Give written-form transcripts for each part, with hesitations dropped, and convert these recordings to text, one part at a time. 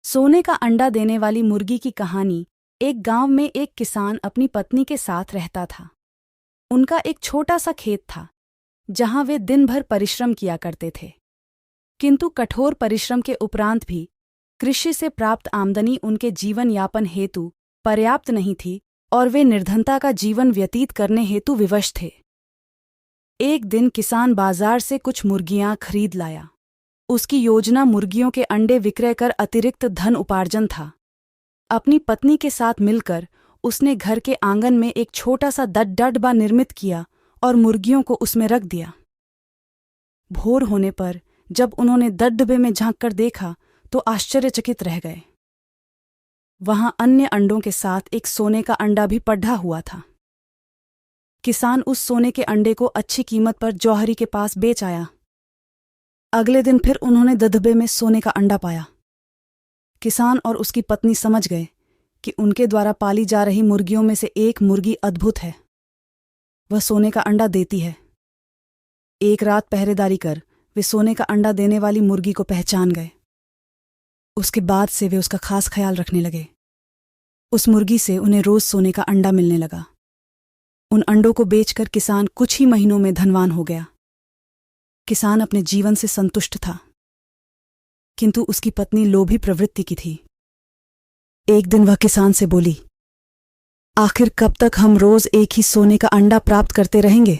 सोने का अंडा देने वाली मुर्गी की कहानी। एक गांव में एक किसान अपनी पत्नी के साथ रहता था। उनका एक छोटा सा खेत था जहां वे दिन भर परिश्रम किया करते थे। किंतु कठोर परिश्रम के उपरांत भी कृषि से प्राप्त आमदनी उनके जीवन यापन हेतु पर्याप्त नहीं थी और वे निर्धनता का जीवन व्यतीत करने हेतु विवश थे। एक दिन किसान बाजार से कुछ मुर्गियां खरीद लाया। उसकी योजना मुर्गियों के अंडे विक्रय कर अतिरिक्त धन उपार्जन था। अपनी पत्नी के साथ मिलकर उसने घर के आंगन में एक छोटा सा डब्बा निर्मित किया और मुर्गियों को उसमें रख दिया। भोर होने पर जब उन्होंने डब्बे में झांककर देखा तो आश्चर्यचकित रह गए। वहां अन्य अंडों के साथ एक सोने का अंडा भी पड़ा हुआ था। किसान उस सोने के अंडे को अच्छी कीमत पर जौहरी के पास बेच आया। अगले दिन फिर उन्होंने डब्बे में सोने का अंडा पाया। किसान और उसकी पत्नी समझ गए कि उनके द्वारा पाली जा रही मुर्गियों में से एक मुर्गी अद्भुत है। वह सोने का अंडा देती है। एक रात पहरेदारी कर वे सोने का अंडा देने वाली मुर्गी को पहचान गए। उसके बाद से वे उसका खास ख्याल रखने लगे। उस मुर्गी से उन्हें रोज सोने का अंडा मिलने लगा। उन अंडों को बेचकर किसान कुछ ही महीनों में धनवान हो गया। किसान अपने जीवन से संतुष्ट था, किंतु उसकी पत्नी लोभी प्रवृत्ति की थी। एक दिन वह किसान से बोली, आखिर कब तक हम रोज एक ही सोने का अंडा प्राप्त करते रहेंगे?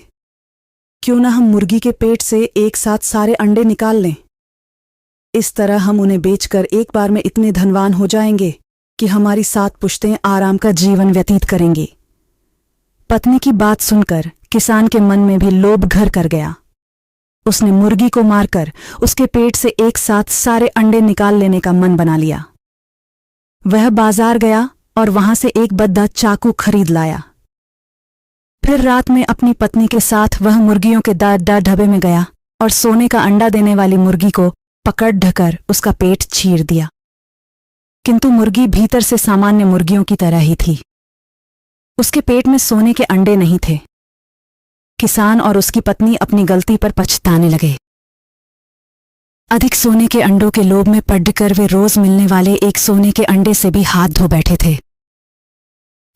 क्यों न हम मुर्गी के पेट से एक साथ सारे अंडे निकाल लें। इस तरह हम उन्हें बेचकर एक बार में इतने धनवान हो जाएंगे कि हमारी 7 पुश्तें आराम का जीवन व्यतीत करेंगी। पत्नी की बात सुनकर किसान के मन में भी लोभ घर कर गया। उसने मुर्गी को मारकर उसके पेट से एक साथ सारे अंडे निकाल लेने का मन बना लिया। वह बाजार गया और वहां से एक बड़ा चाकू खरीद लाया। फिर रात में अपनी पत्नी के साथ वह मुर्गियों के डब्बे में गया और सोने का अंडा देने वाली मुर्गी को पकड़ ढकर उसका पेट चीर दिया। किंतु मुर्गी भीतर से सामान्य मुर्गियों की तरह ही थी। उसके पेट में सोने के अंडे नहीं थे। किसान और उसकी पत्नी अपनी गलती पर पछताने लगे। अधिक सोने के अंडों के लोभ में पड़कर वे रोज मिलने वाले एक सोने के अंडे से भी हाथ धो बैठे थे।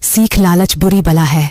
सीख, लालच बुरी बला है।